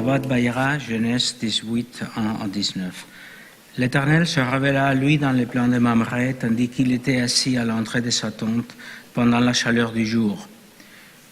Shabbat Bayera, Genèse 18, 1 à 19. L'Éternel se révéla à lui dans les plans de Mamré, tandis qu'il était assis à l'entrée de sa tente pendant la chaleur du jour.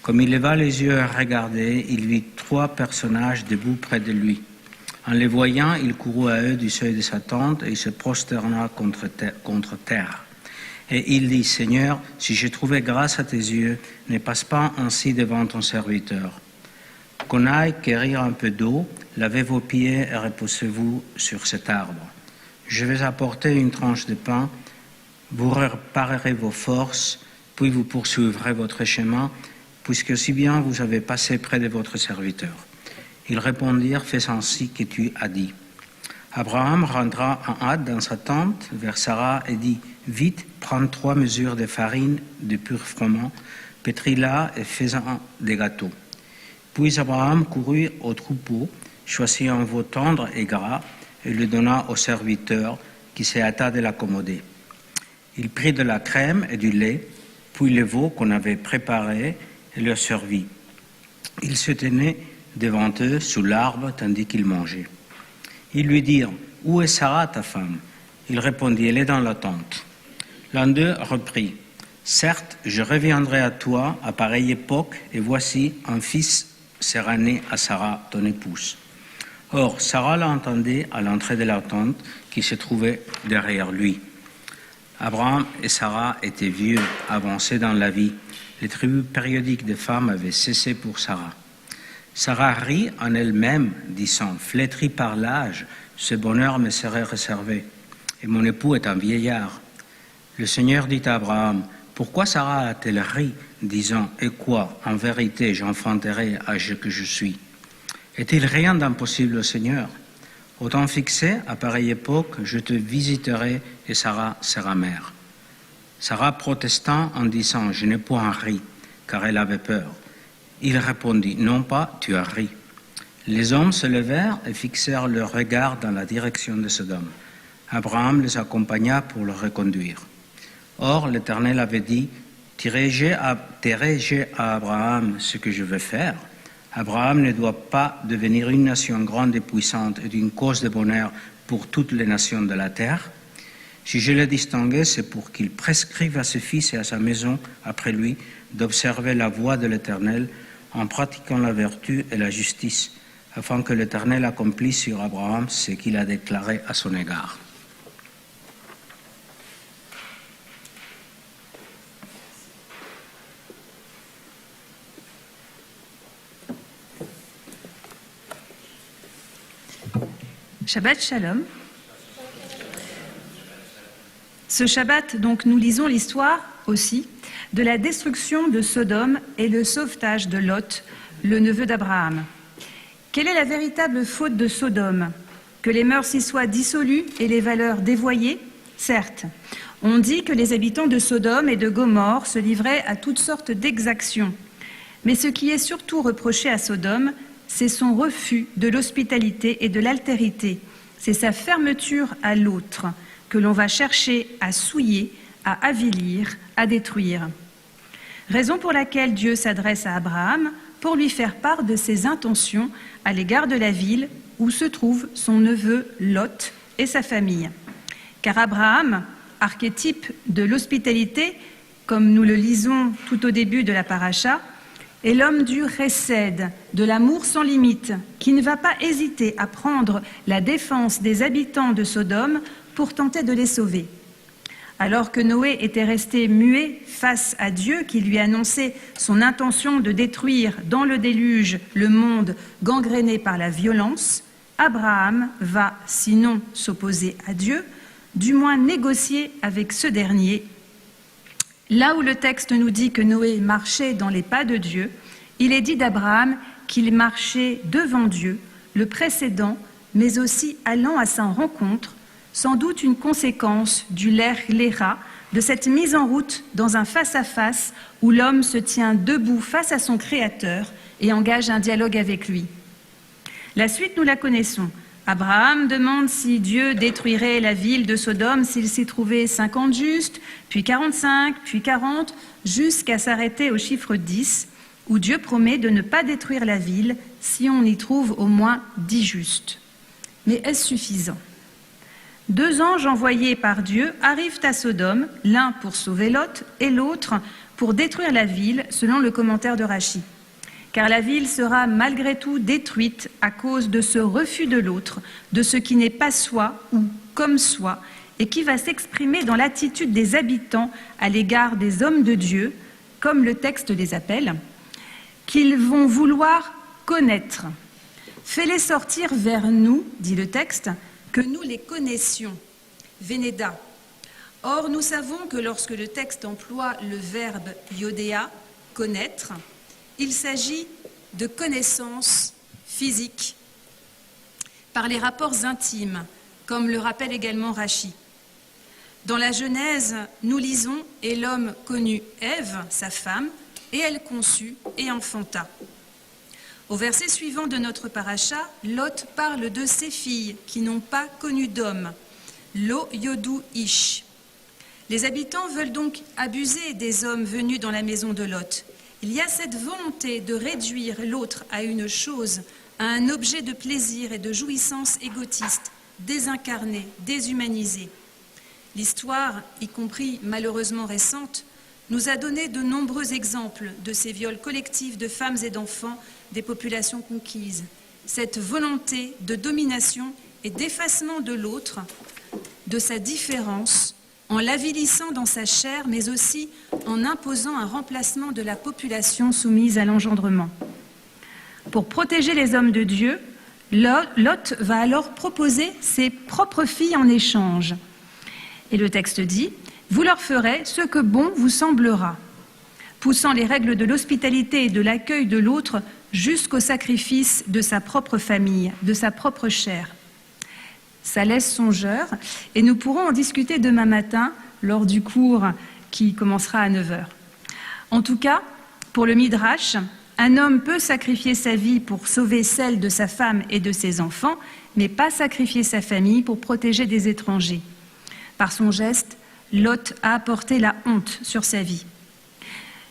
Comme il leva les yeux à regarder, il vit 3 personnages debout près de lui. En les voyant, il courut à eux du seuil de sa tente et il se prosterna contre terre. Et il dit, « Seigneur, si j'ai trouvé grâce à tes yeux, ne passe pas ainsi devant ton serviteur. Qu'on aille quérir un peu d'eau, lavez vos pieds et reposez-vous sur cet arbre. Je vais apporter une tranche de pain, vous réparerez vos forces, puis vous poursuivrez votre chemin, puisque si bien vous avez passé près de votre serviteur. » Ils répondirent, « Fais ainsi que tu as dit. » Abraham rentra en hâte dans sa tente vers Sarah et dit, « Vite, prends 3 mesures de farine de pur froment, pétris-la et fais-en des gâteaux. » Puis Abraham courut au troupeau, choisit un veau tendre et gras, et le donna au serviteur qui se hâta de l'accommoder. Il prit de la crème et du lait, puis le veau qu'on avait préparé et leur servit. Il se tenait devant eux sous l'arbre tandis qu'ils mangeaient. Ils lui dirent, « Où est Sarah, ta femme ?» Il répondit, « Elle est dans la tente. » L'un d'eux reprit, « Certes, je reviendrai à toi à pareille époque, et voici, un fils sera né à Sarah, ton épouse. » Or, Sarah l'entendait à l'entrée de la tente qui se trouvait derrière lui. Abraham et Sarah étaient vieux, avancés dans la vie. Les tribus périodiques des femmes avaient cessé pour Sarah. Sarah rit en elle-même, disant, « Flétrie par l'âge, ce bonheur me serait réservé, et mon époux est un vieillard. » Le Seigneur dit à Abraham, « Pourquoi Sarah a-t-elle ri, disant, « Et quoi, en vérité, j'enfanterai âgé que je suis ?» Est-il rien d'impossible au Seigneur? Au temps fixé, à pareille époque, je te visiterai et Sarah sera mère. » Sarah protestant en disant, « Je n'ai point ri, car elle avait peur. » Il répondit, « Non pas, tu as ri. » Les hommes se levèrent et fixèrent leur regard dans la direction de Sodome. Abraham les accompagna pour le reconduire. Or, l'Éternel avait dit, « Dirai-je à Abraham ce que je veux faire? Abraham ne doit pas devenir une nation grande et puissante et d'une cause de bonheur pour toutes les nations de la terre. Si je l'ai distingué, c'est pour qu'il prescrive à ses fils et à sa maison après lui d'observer la voie de l'Éternel en pratiquant la vertu et la justice, afin que l'Éternel accomplisse sur Abraham ce qu'il a déclaré à son égard. » Shabbat Shalom. Ce Shabbat, donc, nous lisons l'histoire aussi de la destruction de Sodome et le sauvetage de Lot, le neveu d'Abraham. Quelle est la véritable faute de Sodome? Que les mœurs y soient dissolues et les valeurs dévoyées? Certes. On dit que les habitants de Sodome et de Gomorrhe se livraient à toutes sortes d'exactions. Mais ce qui est surtout reproché à Sodome, c'est son refus de l'hospitalité et de l'altérité. C'est sa fermeture à l'autre que l'on va chercher à souiller, à avilir, à détruire. Raison pour laquelle Dieu s'adresse à Abraham pour lui faire part de ses intentions à l'égard de la ville où se trouve son neveu Lot et sa famille. Car Abraham, archétype de l'hospitalité, comme nous le lisons tout au début de la paracha, est l'homme du Hesed, de l'amour sans limite, qui ne va pas hésiter à prendre la défense des habitants de Sodome pour tenter de les sauver. Alors que Noé était resté muet face à Dieu qui lui annonçait son intention de détruire dans le déluge le monde gangréné par la violence, Abraham va, sinon s'opposer à Dieu, du moins négocier avec ce dernier. Là où le texte nous dit que Noé marchait dans les pas de Dieu, il est dit d'Abraham qu'il marchait devant Dieu, le précédant, mais aussi allant à sa rencontre, sans doute une conséquence du léra, de cette mise en route dans un face-à-face où l'homme se tient debout face à son Créateur et engage un dialogue avec lui. La suite, nous la connaissons. Abraham demande si Dieu détruirait la ville de Sodome s'il s'y trouvait 50 justes, puis 45, puis 40, jusqu'à s'arrêter au chiffre 10, où Dieu promet de ne pas détruire la ville si on y trouve au moins 10 justes. Mais est-ce suffisant? 2 anges envoyés par Dieu arrivent à Sodome, l'un pour sauver Lot et l'autre pour détruire la ville, selon le commentaire de Rachi. Car la ville sera malgré tout détruite à cause de ce refus de l'autre, de ce qui n'est pas soi ou comme soi, et qui va s'exprimer dans l'attitude des habitants à l'égard des hommes de Dieu, comme le texte les appelle, qu'ils vont vouloir connaître. Fais-les sortir vers nous, dit le texte, que nous les connaissions. Vénéda. Or, nous savons que lorsque le texte emploie le verbe iodéa, connaître, il s'agit de connaissances physiques par les rapports intimes, comme le rappelle également Rachi. Dans la Genèse, nous lisons « Et l'homme connut Ève, sa femme, et elle conçut et enfanta ». Au verset suivant de notre paracha, Lot parle de ses filles qui n'ont pas connu d'homme, Lo Yodu Ish. Les habitants veulent donc abuser des hommes venus dans la maison de Lot. Il y a cette volonté de réduire l'autre à une chose, à un objet de plaisir et de jouissance égotiste, désincarné, déshumanisé. L'histoire, y compris malheureusement récente, nous a donné de nombreux exemples de ces viols collectifs de femmes et d'enfants des populations conquises. Cette volonté de domination et d'effacement de l'autre, de sa différence, en l'avilissant dans sa chair, mais aussi en imposant un remplacement de la population soumise à l'engendrement. Pour protéger les hommes de Dieu, Lot va alors proposer ses propres filles en échange. Et le texte dit « Vous leur ferez ce que bon vous semblera », poussant les règles de l'hospitalité et de l'accueil de l'autre jusqu'au sacrifice de sa propre famille, de sa propre chair. Ça laisse songeur, et nous pourrons en discuter demain matin lors du cours qui commencera à 9h. En tout cas, pour le Midrash, un homme peut sacrifier sa vie pour sauver celle de sa femme et de ses enfants, mais pas sacrifier sa famille pour protéger des étrangers. Par son geste, Lot a apporté la honte sur sa vie.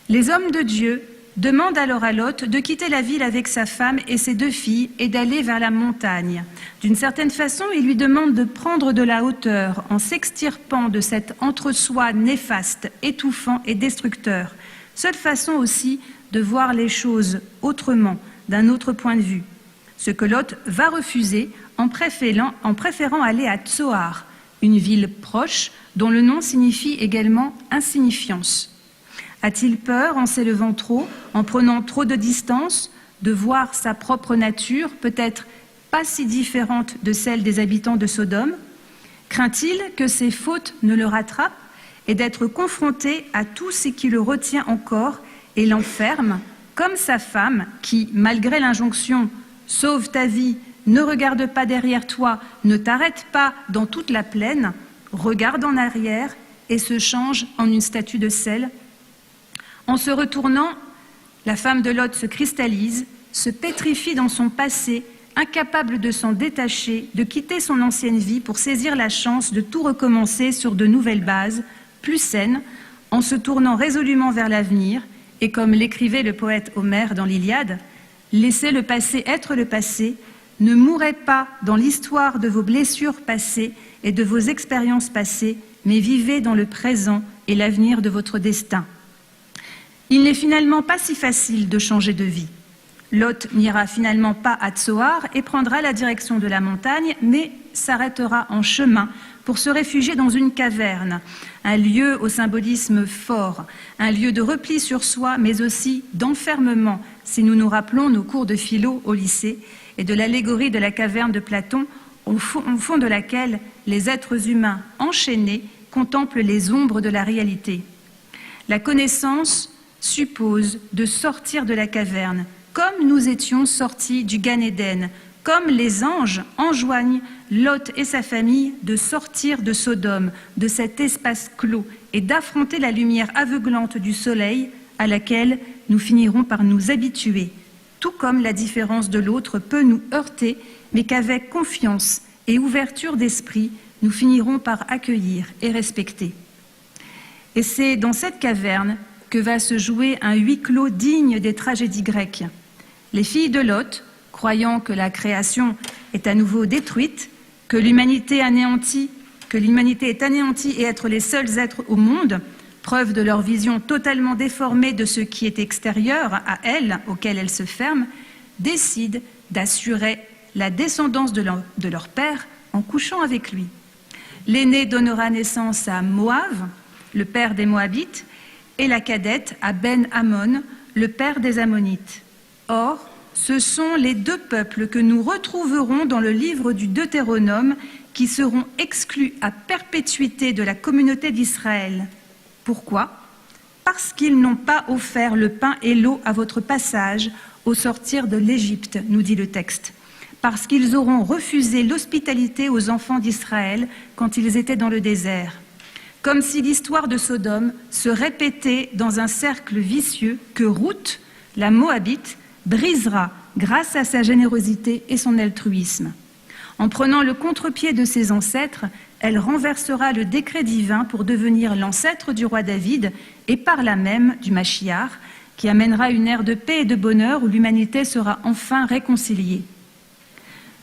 Les hommes de Dieu demandent alors à Lot de quitter la ville avec sa femme et ses 2 filles et d'aller vers la montagne. D'une certaine façon, ils lui demandent de prendre de la hauteur en s'extirpant de cet entre-soi néfaste, étouffant et destructeur. Seule façon aussi de voir les choses autrement, d'un autre point de vue. Ce que Lot va refuser en préférant aller à Tsoar, une ville proche dont le nom signifie également insignifiance. A-t-il peur en s'élevant trop, en prenant trop de distance, de voir sa propre nature, peut-être pas si différente de celle des habitants de Sodome? Craint-il que ses fautes ne le rattrapent et d'être confronté à tout ce qui le retient encore et l'enferme, comme sa femme qui, malgré l'injonction « sauve ta vie, ne regarde pas derrière toi, ne t'arrête pas dans toute la plaine », regarde en arrière et se change en une statue de sel. En se retournant, la femme de Lot se cristallise, se pétrifie dans son passé, incapable de s'en détacher, de quitter son ancienne vie pour saisir la chance de tout recommencer sur de nouvelles bases, plus saines, en se tournant résolument vers l'avenir, et comme l'écrivait le poète Homère dans l'Iliade, « Laissez le passé être le passé, ne mourrez pas dans l'histoire de vos blessures passées et de vos expériences passées, mais vivez dans le présent et l'avenir de votre destin. » Il n'est finalement pas si facile de changer de vie. Lot n'ira finalement pas à Tsoar et prendra la direction de la montagne, mais s'arrêtera en chemin pour se réfugier dans une caverne, un lieu au symbolisme fort, un lieu de repli sur soi, mais aussi d'enfermement, si nous nous rappelons nos cours de philo au lycée et de l'allégorie de la caverne de Platon, au fond de laquelle les êtres humains enchaînés contemplent les ombres de la réalité. La connaissance suppose de sortir de la caverne, comme nous étions sortis du Gan Éden, comme les anges enjoignent Lot et sa famille de sortir de Sodome, de cet espace clos, et d'affronter la lumière aveuglante du soleil à laquelle nous finirons par nous habituer, tout comme la différence de l'autre peut nous heurter, mais qu'avec confiance et ouverture d'esprit, nous finirons par accueillir et respecter. Et c'est dans cette caverne que va se jouer un huis clos digne des tragédies grecques. Les filles de Lot croyant que la création est à nouveau détruite, que l'humanité est anéantie et être les seuls êtres au monde, preuve de leur vision totalement déformée de ce qui est extérieur à elles, auquel elles se ferment, décident d'assurer la descendance de leur père en couchant avec lui. L'aîné donnera naissance à Moab, le père des Moabites, et la cadette à Ben-Amon, le père des Ammonites. Or, ce sont les deux peuples que nous retrouverons dans le livre du Deutéronome qui seront exclus à perpétuité de la communauté d'Israël. Pourquoi ? Parce qu'ils n'ont pas offert le pain et l'eau à votre passage au sortir de l'Égypte, nous dit le texte. Parce qu'ils auront refusé l'hospitalité aux enfants d'Israël quand ils étaient dans le désert. Comme si l'histoire de Sodome se répétait dans un cercle vicieux que Ruth, la Moabite, brisera grâce à sa générosité et son altruisme. En prenant le contre-pied de ses ancêtres, elle renversera le décret divin pour devenir l'ancêtre du roi David et par là même du Machiar, qui amènera une ère de paix et de bonheur où l'humanité sera enfin réconciliée.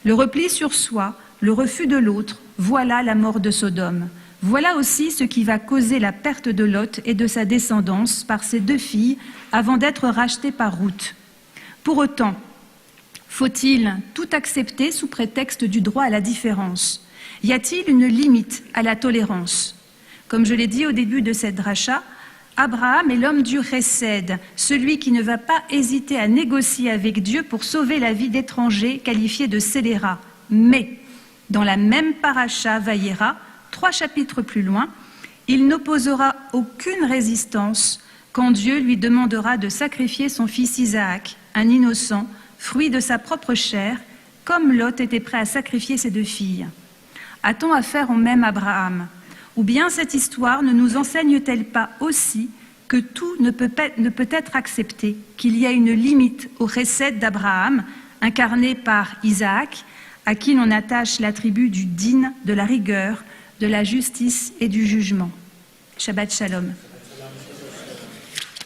Le repli sur soi, le refus de l'autre, voilà la mort de Sodome. Voilà aussi ce qui va causer la perte de Lot et de sa descendance par ses deux filles avant d'être rachetés par Ruth. Pour autant, faut-il tout accepter sous prétexte du droit à la différence ? Y a-t-il une limite à la tolérance ? Comme je l'ai dit au début de cette dracha, Abraham est l'homme du Chesed, celui qui ne va pas hésiter à négocier avec Dieu pour sauver la vie d'étrangers qualifiés de scélérats. Mais, dans la même paracha Vayera, 3 chapitres plus loin, il n'opposera aucune résistance quand Dieu lui demandera de sacrifier son fils Isaac, un innocent, fruit de sa propre chair, comme Lot était prêt à sacrifier ses 2 filles. A-t-on affaire au même Abraham ? Ou bien cette histoire ne nous enseigne-t-elle pas aussi que tout ne peut être accepté, qu'il y a une limite au Chesed d'Abraham, incarné par Isaac, à qui l'on attache l'attribut du din, de la rigueur, de la justice et du jugement. Shabbat Shalom.